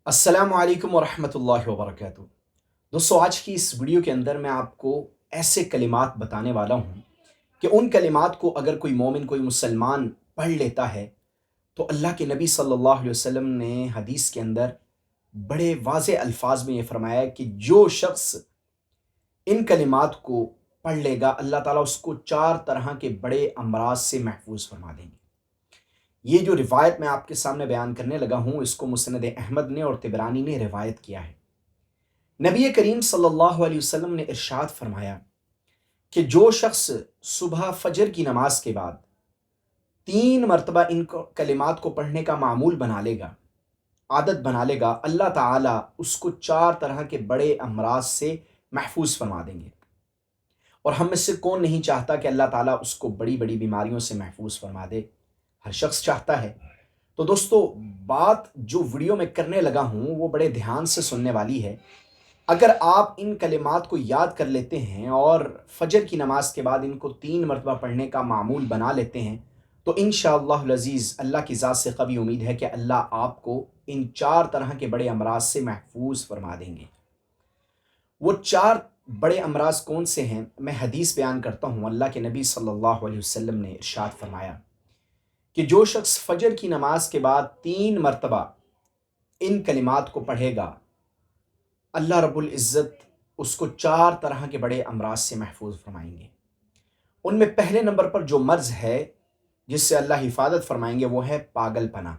अस्सलाम वालेकुम वरहमतुल्लाहि वबरकातुहू। दोस्तों, आज की इस वीडियो के अंदर मैं आपको ऐसे कलिमात बताने वाला हूँ कि उन कलिमात को अगर कोई मोमिन, कोई मुसलमान पढ़ लेता है तो अल्लाह के नबी सल्लल्लाहु अलैहि वसल्लम ने हदीस के अंदर बड़े वाज़े अल्फाज में ये फरमाया है कि जो शख्स इन कलिमात को पढ़ लेगा, अल्लाह ताला उसको 4 तरह के बड़े अमराज से महफूज फरमा देंगे। ये जो रिवायत मैं आपके सामने बयान करने लगा हूँ, इसको मुस्नद अहमद ने और तिबरानी ने रिवायत किया है। नबी करीम सल्लल्लाहु अलैहि वसल्लम ने इरशाद फरमाया कि जो शख्स सुबह फजर की नमाज के बाद 3 मरतबा इन कलिमात को पढ़ने का मामूल बना लेगा, आदत बना लेगा, अल्लाह ताला उसको 4 तरह के बड़े अमराज से महफूज फरमा देंगे। और हम में से कौन नहीं चाहता कि अल्लाह ताला उसको बड़ी बड़ी बीमारियों से महफूज फरमा दे। हर शख्स चाहता है। तो दोस्तों, बात जो वीडियो में करने लगा हूँ वो बड़े ध्यान से सुनने वाली है। अगर आप इन कलिमात को याद कर लेते हैं और फजर की नमाज के बाद इनको 3 मरतबा पढ़ने का मामूल बना लेते हैं तो इंशाअल्लाहुल अज़ीज़ अल्लाह की ज़ात से कवी उम्मीद है कि अल्लाह आपको इन 4 तरह के बड़े अमराज से महफूज फरमा देंगे। वो 4 बड़े अमराज कौन से हैं, मैं हदीस बयान करता हूँ। अल्लाह के नबी सल्लल्लाहु अलैहि वसल्लम ने इरशाद फरमाया कि जो शख्स फजर की नमाज के बाद 3 मरतबा इन कलिमात को पढ़ेगा, अल्लाह रब्बुल इज़्ज़त उसको 4 तरह के बड़े अमराज से महफूज फरमाएंगे। उनमें पहले नंबर पर जो मर्ज़ है जिससे अल्लाह हिफाजत फरमाएंगे वो है पागलपना।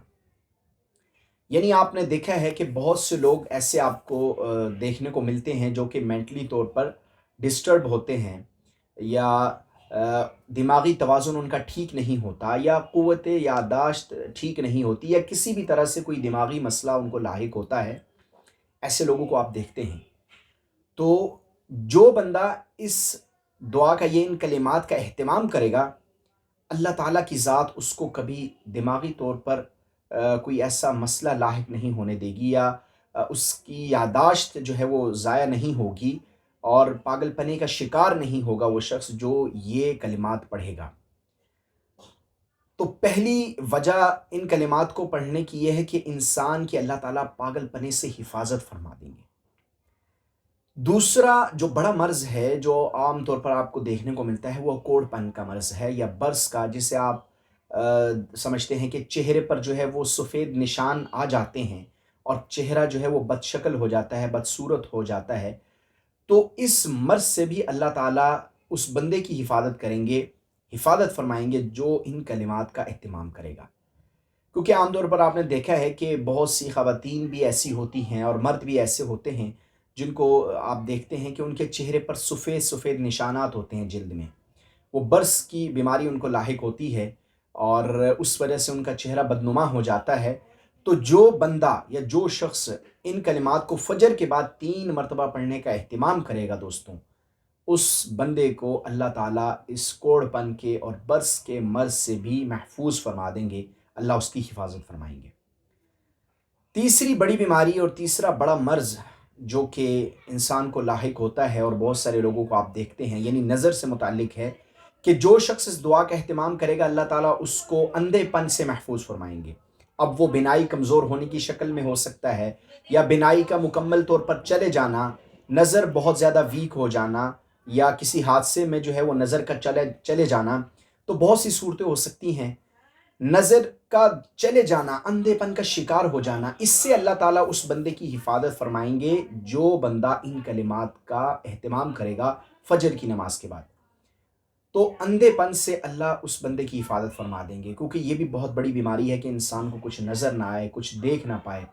यानी आपने देखा है कि बहुत से लोग ऐसे आपको देखने को मिलते हैं जो कि मेंटली तौर पर डिस्टर्ब होते हैं, या दिमागी तवाज़ुन उनका ठीक नहीं होता, या क़ुव्वत याददाश्त ठीक नहीं होती, या किसी भी तरह से कोई दिमागी मसला उनको लाहिक होता है। ऐसे लोगों को आप देखते हैं। तो जो बंदा इस दुआ का, ये इन कलिमात का एहतिमाम करेगा, अल्लाह ताला की ज़ात उसको कभी दिमागी तौर पर कोई ऐसा मसला लाहिक नहीं होने देगी, या उसकी याददाश्त जो है वो ज़ाया नहीं होगी और पागलपने का शिकार नहीं होगा वो शख्स जो ये कलिमात पढ़ेगा। तो पहली वजह इन कलिमात को पढ़ने की ये है कि इंसान की अल्लाह ताला पागलपने से हिफाजत फरमा देंगे। दूसरा जो बड़ा मर्ज़ है, जो आम तौर पर आपको देखने को मिलता है, वो कोढ़पन का मर्ज़ है या बर्स का, जिसे आप समझते हैं कि चेहरे पर जो है वो सफ़ेद निशान आ जाते हैं और चेहरा जो है वो बदशक्ल हो जाता है, बदसूरत हो जाता है। तो इस मर्ज़ से भी अल्लाह ताला उस बंदे की हिफाजत करेंगे, हिफाजत फरमाएँगे जो इन कलिमात का एहतिमाम करेगा। क्योंकि आम तौर पर आपने देखा है कि बहुत सी ख़वातीन भी ऐसी होती हैं और मर्द भी ऐसे होते हैं जिनको आप देखते हैं कि उनके चेहरे पर सफ़ेद-सफ़ेद निशानात होते हैं जिल्द में। वो बर्स की बीमारी उनको लाहिक होती है और उस वजह से उनका चेहरा बदनुमा हो जाता है। तो जो बंदा या जो शख्स इन कलिमात को फ़जर के बाद 3 मरतबा पढ़ने का एहतिमाम करेगा दोस्तों, उस बंदे को अल्लाह ताला इस कोढ़पन के और बर्स के मर्ज़ से भी महफूज फरमा देंगे, अल्लाह उसकी हिफाजत फरमाएँगे। तीसरी बड़ी बीमारी और तीसरा बड़ा मर्ज़ जो कि इंसान को लाहिक होता है और बहुत सारे लोगों को आप देखते हैं, यानी नज़र से मुताल्लिक है, कि जो शख्स इस दुआ का एहतिमाम करेगा, अल्लाह ताला उसको अंधेपन से महफूज फरमाएँगे। अब वो बिनाई कमज़ोर होने की शक्ल में हो सकता है, या बिनाई का मुकम्मल तौर पर चले जाना, नज़र बहुत ज़्यादा वीक हो जाना, या किसी हादसे में जो है वो नज़र का चले चले जाना। तो बहुत सी सूरतें हो सकती हैं। नज़र का चले जाना, अंधेपन का शिकार हो जाना, इससे अल्लाह ताला उस बंदे की हिफाजत फरमाएँगे जो बंदा इन कलिमात का एहतिमाम करेगा फ़जर की नमाज़ के बाद। तो अंधेपन से अल्लाह उस बंदे की हिफाजत फरमा देंगे, क्योंकि ये भी बहुत बड़ी बीमारी है कि इंसान को कुछ नज़र ना आए, कुछ देख ना पाए।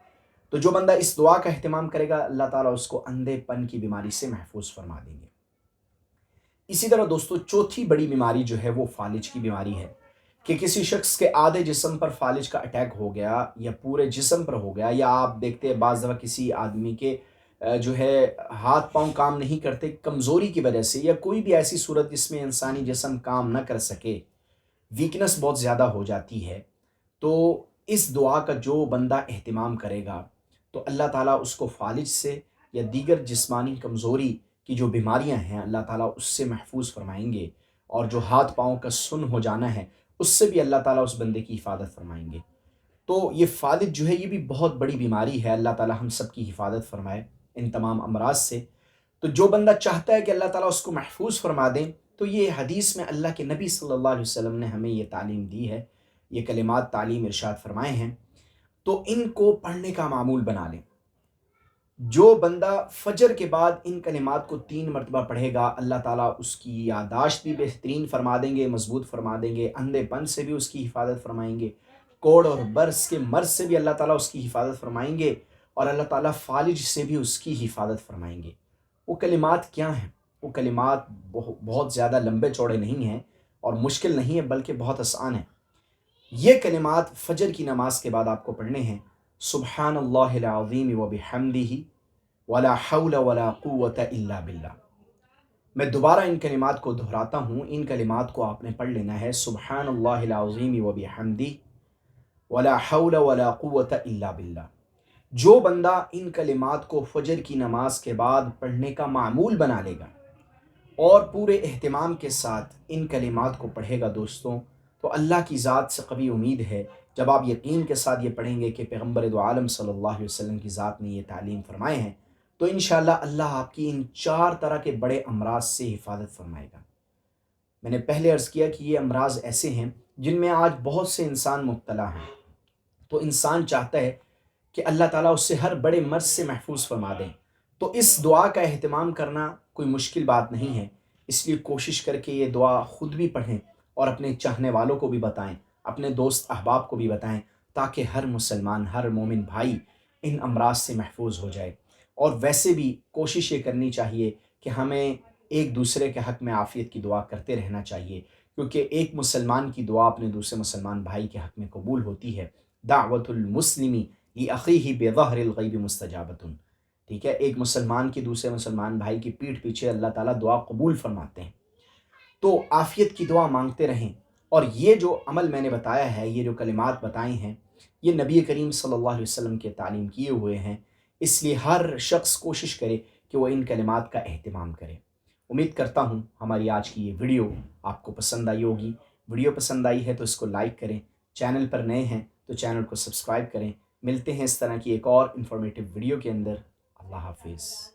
तो जो बंदा इस दुआ का एहतिमाम करेगा, अल्लाह ताला उसको अंधेपन की बीमारी से महफूज फरमा देंगे। इसी तरह दोस्तों, चौथी बड़ी बीमारी जो है वो फ़ालिज की बीमारी है, कि किसी शख्स के आधे जिस्म पर फ़ालिज का अटैक हो गया या पूरे जिस्म पर हो गया, या आप देखते हैं बाज़ दफ़ा किसी आदमी के जो है हाथ-पाँव काम नहीं करते कमज़ोरी की वजह से, या कोई भी ऐसी सूरत जिसमें इंसानी जिस्म काम ना कर सके, वीकनेस बहुत ज़्यादा हो जाती है। तो इस दुआ का जो बंदा एहतिमाम करेगा, तो अल्लाह ताला उसको फ़ालिज से या दीगर जिस्मानी कमज़ोरी की जो बीमारियां हैं, अल्लाह ताला उससे महफूज फरमाएंगे। और जो हाथ पाँव का सुन हो जाना है, उससे भी अल्लाह ताला उस बंदे की हिफाजत फरमाएंगे। تو یہ فالج جو ہے یہ بھی بہت بڑی بیماری ہے، اللہ تعالیٰ ہم سب کی حفاظت فرمائے ان تمام امراض سے۔ تو جو بندہ چاہتا ہے کہ اللہ تعالیٰ اس کو محفوظ فرما دیں، تو یہ حدیث میں اللہ کے نبی صلی اللہ علیہ وسلم نے ہمیں یہ تعلیم دی ہے، یہ کلمات تعلیم ارشاد فرمائے ہیں، تو ان کو پڑھنے کا معمول بنا لیں۔ جو بندہ فجر کے بعد ان کلمات کو 3 مرتبہ پڑھے گا، اللہ تعالیٰ اس کی یادداشت بھی بہترین فرما دیں گے، مضبوط فرما دیں گے، اندھے پن سے بھی اس کی حفاظت فرمائیں گے، کوڑ اور برس کے مرض سے بھی اللہ تعالیٰ اس کی حفاظت فرمائیں گے، اور اللہ تعالیٰ فالج سے بھی اس کی حفاظت فرمائیں گے۔ وہ کلمات کیا ہیں؟ وہ کلمات بہت زیادہ لمبے چوڑے نہیں ہیں اور مشکل نہیں ہیں، بلکہ بہت آسان ہیں۔ یہ کلمات فجر کی نماز کے بعد آپ کو پڑھنے ہیں: سبحان اللہ العظیم و بحمدہ ولا حول ولا قوت الا باللہ۔ میں دوبارہ ان کلمات کو دہراتا ہوں، ان کلمات کو آپ نے پڑھ لینا ہے: سبحان اللہ العظیم و بحمدہ ولا حول ولا قوت الا باللہ۔ جو بندہ ان کلمات کو فجر کی نماز کے بعد پڑھنے کا معمول بنا لے گا اور پورے اہتمام کے ساتھ ان کلمات کو پڑھے گا دوستوں، تو اللہ کی ذات سے قوی امید ہے، جب آپ یقین کے ساتھ یہ پڑھیں گے کہ پیغمبر دو عالم صلی اللہ علیہ وسلم کی ذات نے یہ تعلیم فرمائے ہیں، تو انشاءاللہ اللہ آپ کی ان 4 طرح کے بڑے امراض سے حفاظت فرمائے گا۔ میں نے پہلے عرض کیا کہ یہ امراض ایسے ہیں جن میں آج بہت سے انسان مبتلا ہیں، تو انسان چاہتا ہے کہ اللہ تعالیٰ اس سے ہر بڑے مرض سے محفوظ فرما دیں، تو اس دعا کا اہتمام کرنا کوئی مشکل بات نہیں ہے۔ اس لیے کوشش کر کے یہ دعا خود بھی پڑھیں اور اپنے چاہنے والوں کو بھی بتائیں، اپنے دوست احباب کو بھی بتائیں، تاکہ ہر مسلمان، ہر مومن بھائی ان امراض سے محفوظ ہو جائے۔ اور ویسے بھی کوشش یہ کرنی چاہیے کہ ہمیں ایک دوسرے کے حق میں عافیت کی دعا کرتے رہنا چاہیے، کیونکہ ایک مسلمان کی دعا اپنے دوسرے مسلمان بھائی کے حق میں قبول ہوتی ہے۔ دعوت المسلمی لأخیہ بظہر الغیب مستجابۃ۔ ٹھیک ہے، ایک مسلمان کی دوسرے مسلمان بھائی کی پیٹھ پیچھے اللہ تعالیٰ دعا قبول فرماتے ہیں۔ تو عافیت کی دعا مانگتے رہیں، اور یہ جو عمل میں نے بتایا ہے، یہ جو کلمات بتائے ہیں، یہ نبی کریم صلی اللہ علیہ وسلم کے تعلیم کیے ہوئے ہیں، اس لیے ہر شخص کوشش کرے کہ وہ ان کلمات کا اہتمام کرے۔ امید کرتا ہوں ہماری آج کی یہ ویڈیو آپ کو پسند آئی ہوگی۔ ویڈیو پسند آئی ہے تو اس کو لائک کریں، چینل پر نئے ہیں تو چینل کو سبسکرائب کریں۔ ملتے ہیں اس طرح کی ایک اور انفارمیٹیو ویڈیو کے اندر۔ اللہ حافظ۔